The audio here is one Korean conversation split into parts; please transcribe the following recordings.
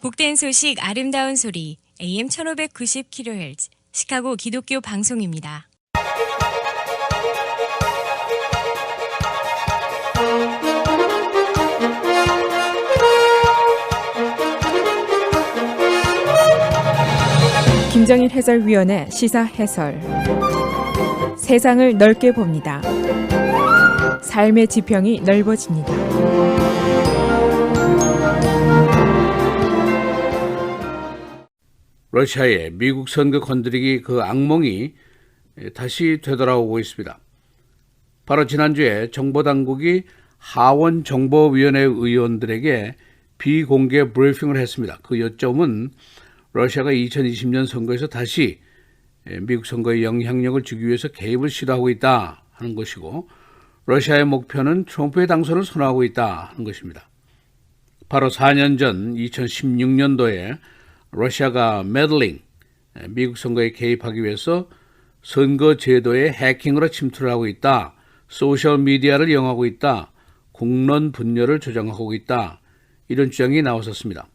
복된 소식 아름다운 소리 AM 1590kHz 시카고 기독교 방송입니다. 김정일 해설위원의 시사 해설. 세상을 넓게 봅니다. 삶의 지평이 넓어집니다. 러시아의 미국 선거 건드리기 그 악몽이 다시 되돌아오고 있습니다. 바로 지난주에 정보당국이 하원 정보위원회 의원들에게 비공개 브리핑을 했습니다. 그 요점은 러시아가 2020년 선거에서 다시 미국 선거에 영향력을 주기 위해서 개입을 시도하고 있다 하는 것이고, 러시아의 목표는 트럼프의 당선을 선호하고 있다 하는 것입니다. 바로 4년 전 2016년도에 러시아가 meddling, 미국 선거에 개입하기 위해서 선거 제도에 해킹으로 침투를 하고 있다, 소셜미디어를 이용하고 있다, 공론 분열을 조장하고 있다, 이런 주장이 나왔었습니다.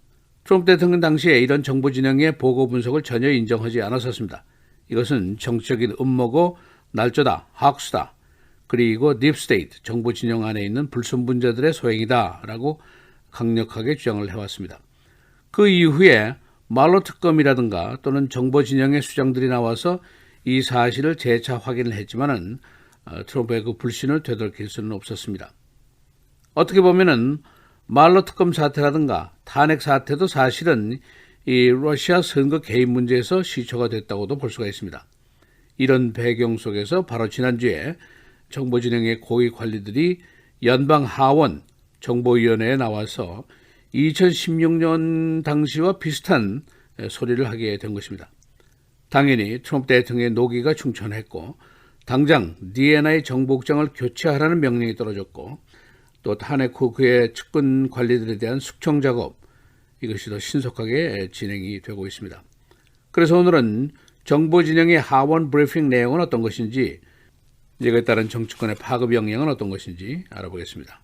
트럼프 대통령 당시에 이런 정보 진영의 보고 분석을 전혀 인정하지 않았었습니다. 이것은 정치적인 음모고 날조다, 학수다, 그리고 딥스테이트, 정보 진영 안에 있는 불순분자들의 소행이다 라고 강력하게 주장을 해왔습니다. 그 이후에 말로 특검이라든가 또는 정보 진영의 수장들이 나와서 이 사실을 재차 확인을 했지만은 트럼프의 그 불신을 되돌릴 수는 없었습니다. 어떻게 보면은 말로 특검 사태라든가 탄핵 사태도 사실은 이 러시아 선거 개입 문제에서 시초가 됐다고도 볼 수가 있습니다. 이런 배경 속에서 바로 지난주에 정보 진영의 고위 관리들이 연방 하원 정보위원회에 나와서 2016년 당시와 비슷한 소리를 하게 된 것입니다. 당연히 트럼프 대통령의 노기가 충천했고, 당장 D&I 정보국장을 교체하라는 명령이 떨어졌고, 또 탄핵 후 그의 측근 관리들에 대한 숙청 작업, 이것이 더 신속하게 진행이 되고 있습니다. 그래서 오늘은 정보 진영의 하원 브리핑 내용은 어떤 것인지, 이것에 따른 정치권의 파급 영향은 어떤 것인지 알아보겠습니다.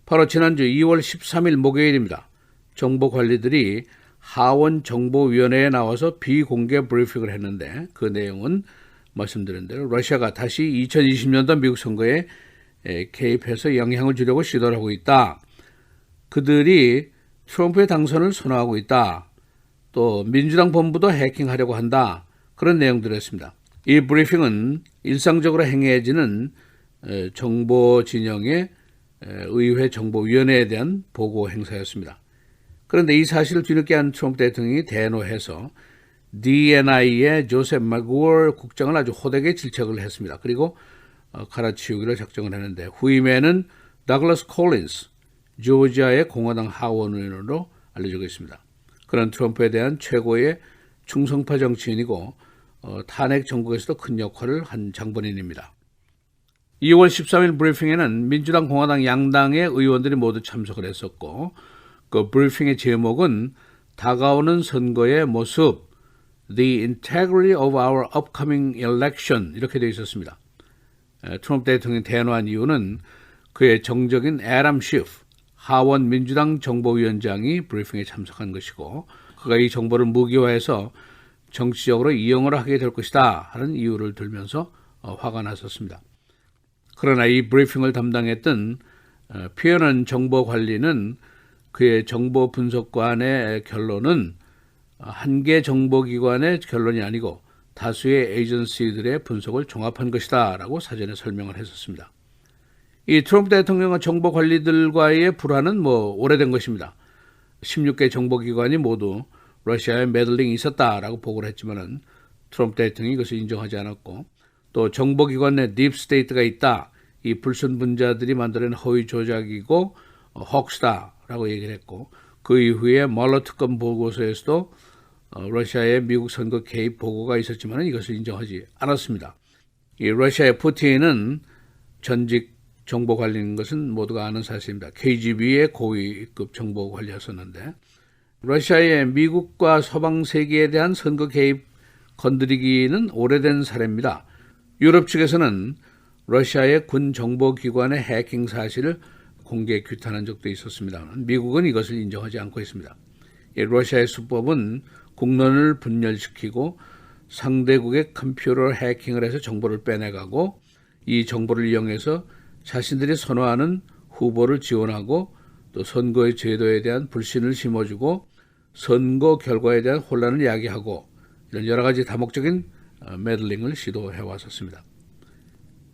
바로 지난주 2월 13일 목요일입니다. 정보 관리들이 하원 정보위원회에 나와서 비공개 브리핑을 했는데, 그 내용은 말씀드린 대로 러시아가 다시 2020년도 미국 선거에 개입해서 영향을 주려고 시도를 하고 있다. 그들이 트럼프의 당선을 선호하고 있다. 또 민주당 본부도 해킹하려고 한다. 그런 내용들이었습니다. 이 브리핑은 일상적으로 행해지는 정보 진영의 의회 정보위원회에 대한 보고 행사였습니다. 그런데 이 사실을 뒤늦게 한 트럼프 대통령이 대노해서 D&I의 조셉 마구얼 국장을 아주 호되게 질책을 했습니다. 그리고 갈아치우기로 작정을 했는데, 후임에는 다글라스 콜린스, 조지아의 공화당 하원 의원으로 알려지고 있습니다. 그런 트럼프에 대한 최고의 충성파 정치인이고 탄핵 정국에서도 큰 역할을 한 장본인입니다. 2월 13일 브리핑에는 민주당, 공화당 양당의 의원들이 모두 참석을 했었고, 그 브리핑의 제목은 다가오는 선거의 모습, The Integrity of Our Upcoming Election, 이렇게 되어 있었습니다. 트럼프 대통령이 대노한 이유는 그의 정적인 애덤 시프, 하원 민주당 정보위원장이 브리핑에 참석한 것이고, 그가 이 정보를 무기화해서 정치적으로 이용을 하게 될 것이다 하는 이유를 들면서 화가 났었습니다. 그러나 이 브리핑을 담당했던 피어넌 정보관리는 그의 정보 분석관의 결론은 한 개 정보기관의 결론이 아니고 다수의 에이전시들의 분석을 종합한 것이다 라고 사전에 설명을 했었습니다. 이 트럼프 대통령과 정보관리들과의 불화는 오래된 것입니다. 16개 정보기관이 모두 러시아에 메들링이 있었다라고 보고를 했지만은 트럼프 대통령이 이것을 인정하지 않았고, 또 정보기관 내 딥스테이트가 있다, 이 불순분자들이 만들어낸 허위 조작이고 헉스다라고 얘기를 했고, 그 이후에 멀러 특검 보고서에서도 러시아의 미국 선거 개입 보고가 있었지만 이것을 인정하지 않았습니다. 이 러시아의 푸틴은 전직 정보관리인 것은 모두가 아는 사실입니다. KGB의 고위급 정보관리였었는데, 러시아의 미국과 서방 세계에 대한 선거 개입 건드리기는 오래된 사례입니다. 유럽 측에서는 러시아의 군 정보기관의 해킹 사실을 공개 규탄한 적도 있었습니다만, 미국은 이것을 인정하지 않고 있습니다. 이 러시아의 수법은 국론을 분열시키고 상대국의 컴퓨터를 해킹을 해서 정보를 빼내가고 이 정보를 이용해서 자신들이 선호하는 후보를 지원하고 또 선거의 제도에 대한 불신을 심어주고 선거 결과에 대한 혼란을 야기하고 이런 여러 가지 다목적인 매들링을 시도해 왔었습니다.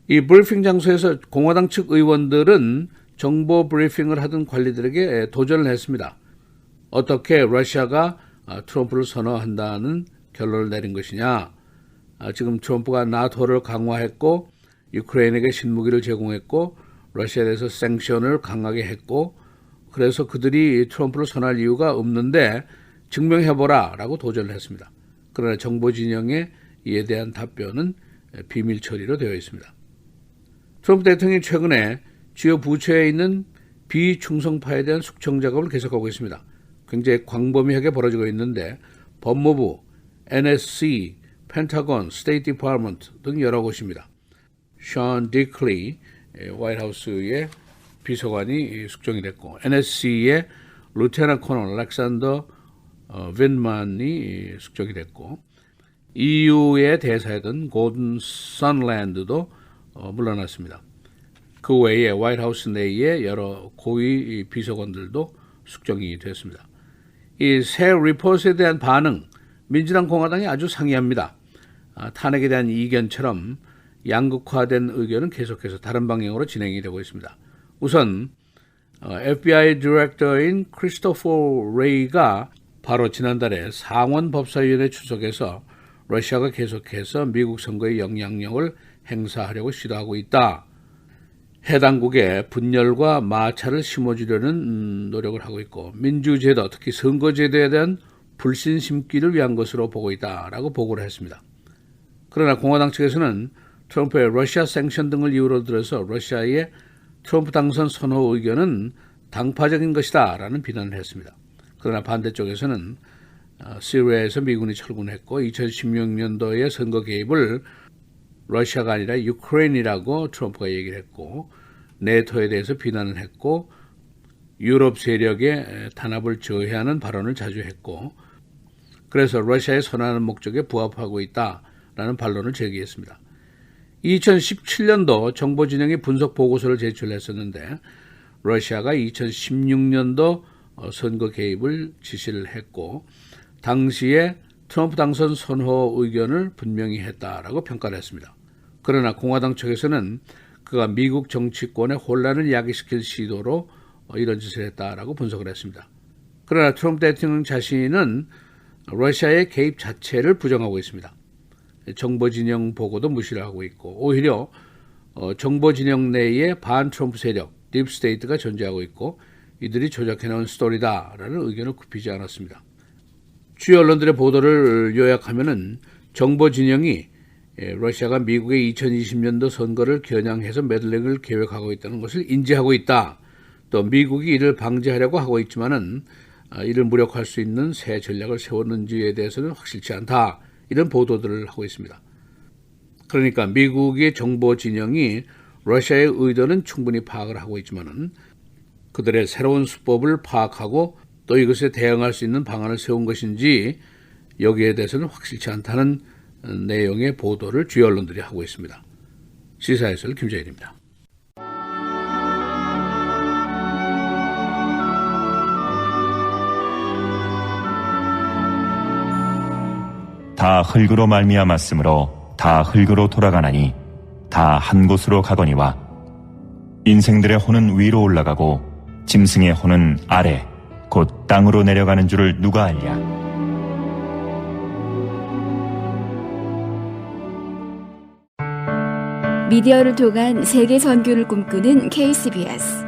이 브리핑 장소에서 공화당 측 의원들은 정보 브리핑을 하던 관리들에게 도전을 했습니다. 어떻게 러시아가 트럼프를 선호한다는 결론을 내린 것이냐. 지금 트럼프가 나토를 강화했고 유크레인에게 신무기를 제공했고 러시아에 대해서 샌크션을 강하게 했고 그래서 그들이 트럼프를 선호할 이유가 없는데 증명해보라 라고 도전을 했습니다. 그러나 정보 진영의 이에 대한 답변은 비밀 처리로 되어 있습니다. 트럼프 대통령이 최근에 주요 부처에 있는 비충성파에 대한 숙청 작업을 계속하고 있습니다. 굉장히 광범위하게 벌어지고 있는데 법무부, NSC, 펜타곤, 스테이트 디파트먼트 등 여러 곳입니다. 션 디클리 화이트하우스의 비서관이 숙정이 됐고 NSC의 루테나 코널 알렉산더 빈만이 숙정이 됐고 EU의 대사였던 고든 선랜드도 물러났습니다. 그 외에 화이트하우스 내의 여러 고위 비서관들도 숙정이 됐습니다. 이 새 리포트에 대한 반응, 민주당 공화당이 아주 상이합니다. 탄핵에 대한 이견처럼 양극화된 의견은 계속해서 다른 방향으로 진행이 되고 있습니다. 우선 FBI 디렉터인 크리스토퍼 레이가 바로 지난달에 상원법사위원회出석에서 러시아가 계속해서 미국 선거에 영향력을 행사하려고 시도하고 있다. 해당국에 분열과 마찰을 심어주려는 노력을 하고 있고 민주제도, 특히 선거제도에 대한 불신 심기를 위한 것으로 보고 있다라고 보고를 했습니다. 그러나 공화당 측에서는 트럼프의 러시아 샌크션 등을 이유로 들어서 러시아의 트럼프 당선 선호 의견은 당파적인 것이다 라는 비난을 했습니다. 그러나 반대쪽에서는 시리아에서 미군이 철군했고 2016년도의 선거 개입을 러시아가 아니라 유크레인이라고 트럼프가 얘기를 했고 네토에 대해서 비난을 했고 유럽 세력의 단합을 저해하는 발언을 자주 했고 그래서 러시아에 선호하는 목적에 부합하고 있다라는 반론을 제기했습니다. 2017년도 정보진영이 분석 보고서를 제출했었는데 러시아가 2016년도 선거 개입을 지시를 했고 당시에 트럼프 당선 선호 의견을 분명히 했다라고 평가를 했습니다. 그러나 공화당 측에서는 그가 미국 정치권의 혼란을 야기시킬 시도로 이런 짓을 했다라고 분석을 했습니다. 그러나 트럼프 대통령 자신은 러시아의 개입 자체를 부정하고 있습니다. 정보진영 보고도 무시를 하고 있고 오히려 정보진영 내에 반트럼프 세력, 딥스테이트가 존재하고 있고 이들이 조작해놓은 스토리다라는 의견을 굽히지 않았습니다. 주요 언론들의 보도를 요약하면은 정보진영이 러시아가 미국의 2020년도 선거를 겨냥해서 매들링을 계획하고 있다는 것을 인지하고 있다. 또 미국이 이를 방지하려고 하고 있지만은 이를 무력화할 수 있는 새 전략을 세웠는지에 대해서는 확실치 않다. 이런 보도들을 하고 있습니다. 그러니까 미국의 정보 진영이 러시아의 의도는 충분히 파악을 하고 있지만은 그들의 새로운 수법을 파악하고 또 이것에 대응할 수 있는 방안을 세운 것인지 여기에 대해서는 확실치 않다는 내용의 보도를 주요 언론들이 하고 있습니다. 시사해설 김재일입니다. 다 흙으로 말미암았으므로 다 흙으로 돌아가나니 다 한 곳으로 가거니와 인생들의 혼은 위로 올라가고 짐승의 혼은 아래 곧 땅으로 내려가는 줄을 누가 알랴. 미디어를 통한 세계 선교를 꿈꾸는 KCBS.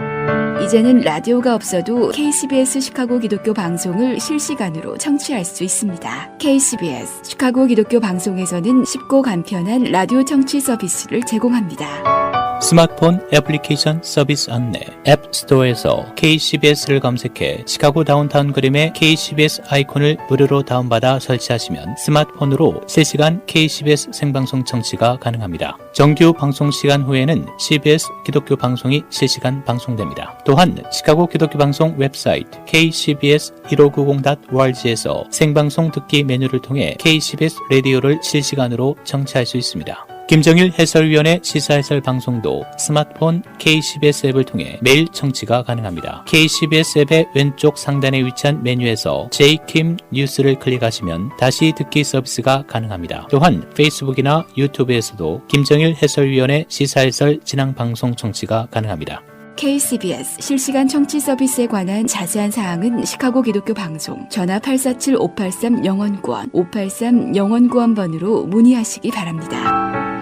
이제는 라디오가 없어도 KCBS 시카고 기독교 방송을 실시간으로 청취할 수 있습니다. KCBS 시카고 기독교 방송에서는 쉽고 간편한 라디오 청취 서비스를 제공합니다. 스마트폰 애플리케이션 서비스 안내 앱스토어에서 KCBS를 검색해 시카고 다운타운 그림의 KCBS 아이콘을 무료로 다운받아 설치하시면 스마트폰으로 실시간 KCBS 생방송 청취가 가능합니다. 정규 방송 시간 후에는 CBS 기독교 방송이 실시간 방송됩니다. 또한 시카고 기독교 방송 웹사이트 kcbs1590.org에서 생방송 듣기 메뉴를 통해 KCBS 라디오를 실시간으로 청취할 수 있습니다. 김정일 해설위원의 시사해설 방송도 스마트폰 KCBS 앱을 통해 매일 청취가 가능합니다. KCBS 앱의 왼쪽 상단에 위치한 메뉴에서 J킴 뉴스를 클릭하시면 다시 듣기 서비스가 가능합니다. 또한 페이스북이나 유튜브에서도 김정일 해설위원의 시사해설 진행 방송 청취가 가능합니다. KCBS 실시간 청취 서비스에 관한 자세한 사항은 시카고 기독교 방송 전화 847-583-영원구원 583-영원구원번으로 문의하시기 바랍니다.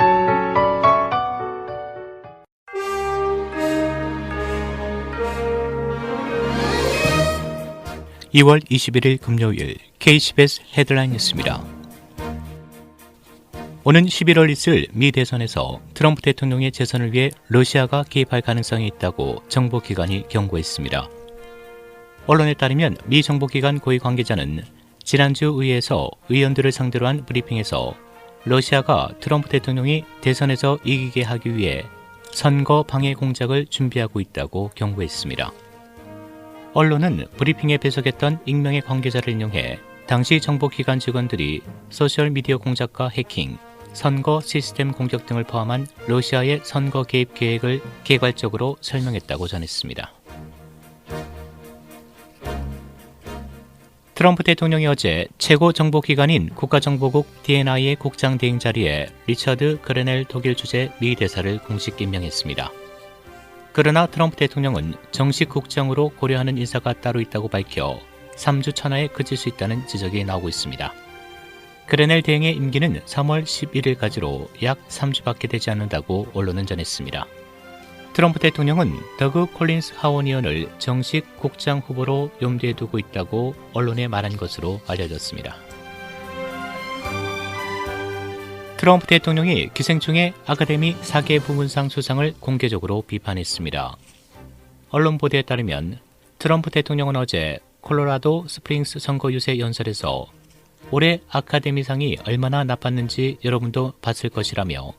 2월 21일 금요일 KCBS 헤드라인 뉴스입니다. 오는 11월 있을 미 대선에서 트럼프 대통령의 재선을 위해 러시아가 개입할 가능성이 있다고 정보기관이 경고했습니다. 언론에 따르면 미 정보기관 고위 관계자는 지난주 의회에서 의원들을 상대로 한 브리핑에서 러시아가 트럼프 대통령이 대선에서 이기게 하기 위해 선거 방해 공작을 준비하고 있다고 경고했습니다. 언론은 브리핑에 배석했던 익명의 관계자를 인용해 당시 정보기관 직원들이 소셜미디어 공작과 해킹, 선거 시스템 공격 등을 포함한 러시아의 선거 개입 계획을 개괄적으로 설명했다고 전했습니다. 트럼프 대통령이 어제 최고 정보기관인 국가정보국 DNI의 국장 대행 자리에 리처드 그레넬 독일 주재 미 대사를 공식 임명했습니다. 그러나 트럼프 대통령은 정식 국장으로 고려하는 인사가 따로 있다고 밝혀 3주 천하에 그칠 수 있다는 지적이 나오고 있습니다. 그레넬 대행의 임기는 3월 11일까지로 약 3주밖에 되지 않는다고 언론은 전했습니다. 트럼프 대통령은 더그 콜린스 하원 의원을 정식 국장 후보로 염두에 두고 있다고 언론에 말한 것으로 알려졌습니다. 트럼프 대통령이 기생충의 아카데미 사계 부문상 수상을 공개적으로 비판했습니다. 언론 보도에 따르면 트럼프 대통령은 어제 콜로라도 스프링스 선거 유세 연설에서 올해 아카데미상이 얼마나 나빴는지 여러분도 봤을 것이라며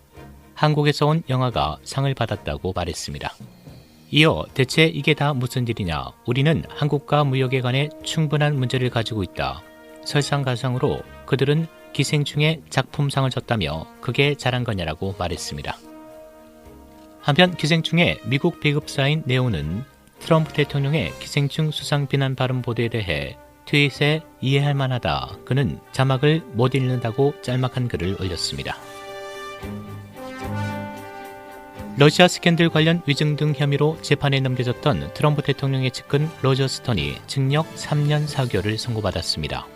한국에서 온 영화가 상을 받았다고 말했습니다. 이어 대체 이게 다 무슨 일이냐, 우리는 한국과 무역에 관해 충분한 문제를 가지고 있다. 설상가상으로 그들은 기생충의 작품상을 줬다며 그게 잘한 거냐라고 말했습니다. 한편 기생충의 미국 배급사인 네오는 트럼프 대통령의 기생충 수상 비난 발언 보도에 대해 트윗에 이해할 만하다, 그는 자막을 못 읽는다고 짤막한 글을 올렸습니다. 러시아 스캔들 관련 위증 등 혐의로 재판에 넘겨졌던 트럼프 대통령의 측근 로저 스톤이 징역 3년 4개월을 선고받았습니다.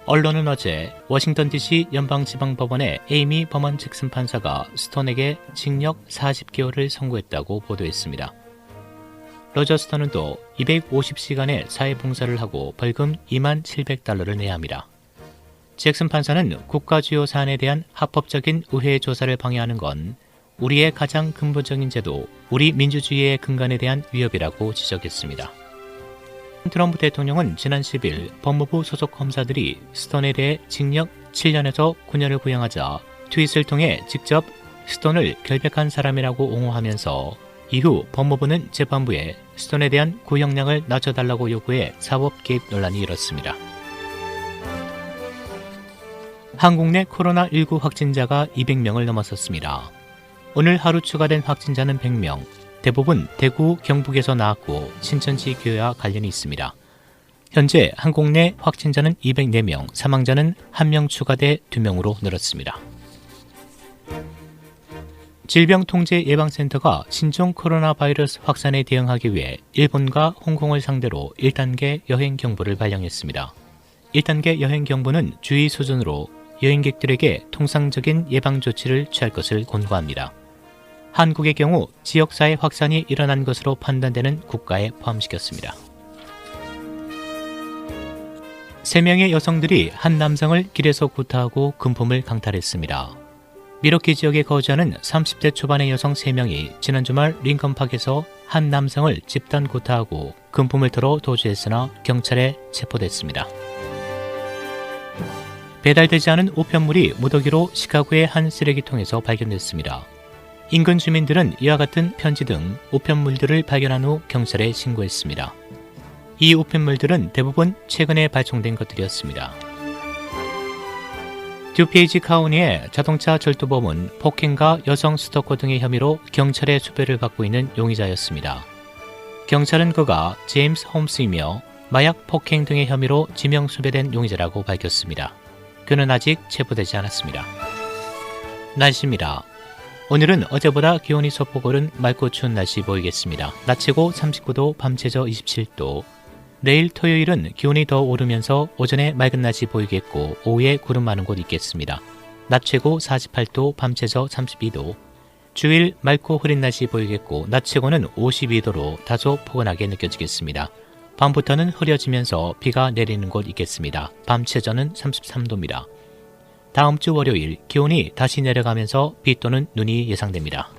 언론은 어제 워싱턴 DC 연방지방법원의 에이미 버먼 잭슨 판사가 스톤에게 징역 40개월을 선고했다고 보도했습니다. 로저 스톤은 또 250시간의 사회봉사를 하고 벌금 $27,000를 내야 합니다. 잭슨 판사는 국가 주요 사안에 대한 합법적인 의회 조사를 방해하는 건 우리의 가장 근본적인 제도, 우리 민주주의의 근간에 대한 위협이라고 지적했습니다. 트럼프 대통령은 지난 10일 법무부 소속 검사들이 스톤에 대해 징역 7년에서 9년을 구형하자 트윗을 통해 직접 스톤을 결백한 사람이라고 옹호하면서 이후 법무부는 재판부에 스톤에 대한 구형량을 낮춰달라고 요구해 사법 개입 논란이 일었습니다. 한국 내 코로나19 확진자가 200명을 넘어섰습니다. 오늘 하루 추가된 확진자는 100명, 대부분 대구, 경북에서 나왔고 신천지 교회와 관련이 있습니다. 현재 한국 내 확진자는 204명, 사망자는 1명 추가돼 2명으로 늘었습니다. 질병통제예방센터가 신종 코로나 바이러스 확산에 대응하기 위해 일본과 홍콩을 상대로 1단계 여행 경보를 발령했습니다. 1단계 여행 경보는 주의 수준으로 여행객들에게 통상적인 예방 조치를 취할 것을 권고합니다. 한국의 경우 지역사회 확산이 일어난 것으로 판단되는 국가에 포함시켰습니다. 3명의 여성들이 한 남성을 길에서 구타하고 금품을 강탈했습니다. 미러키 지역에 거주하는 30대 초반의 여성 3명이 지난 주말 링컨파크에서 한 남성을 집단 구타하고 금품을 털어 도주했으나 경찰에 체포됐습니다. 배달되지 않은 우편물이 무더기로 시카고의 한 쓰레기통에서 발견됐습니다. 인근 주민들은 이와 같은 편지 등 우편물들을 발견한 후 경찰에 신고했습니다. 이 우편물들은 대부분 최근에 발송된 것들이었습니다. 듀페이지 카운티의 자동차 절도범은 폭행과 여성 스토커 등의 혐의로 경찰의 수배를 받고 있는 용의자였습니다. 경찰은 그가 제임스 홈스이며 마약 폭행 등의 혐의로 지명 수배된 용의자라고 밝혔습니다. 그는 아직 체포되지 않았습니다. 날씨입니다. 오늘은 어제보다 기온이 소폭 오른 맑고 추운 날씨 보이겠습니다. 낮 최고 39도, 밤 최저 27도. 내일 토요일은 기온이 더 오르면서 오전에 맑은 날씨 보이겠고 오후에 구름 많은 곳 있겠습니다. 낮 최고 48도, 밤 최저 32도. 주일 맑고 흐린 날씨 보이겠고 낮 최고는 52도로 다소 포근하게 느껴지겠습니다. 밤부터는 흐려지면서 비가 내리는 곳 있겠습니다. 밤 최저는 33도입니다. 다음 주 월요일 기온이 다시 내려가면서 비 또는 눈이 예상됩니다.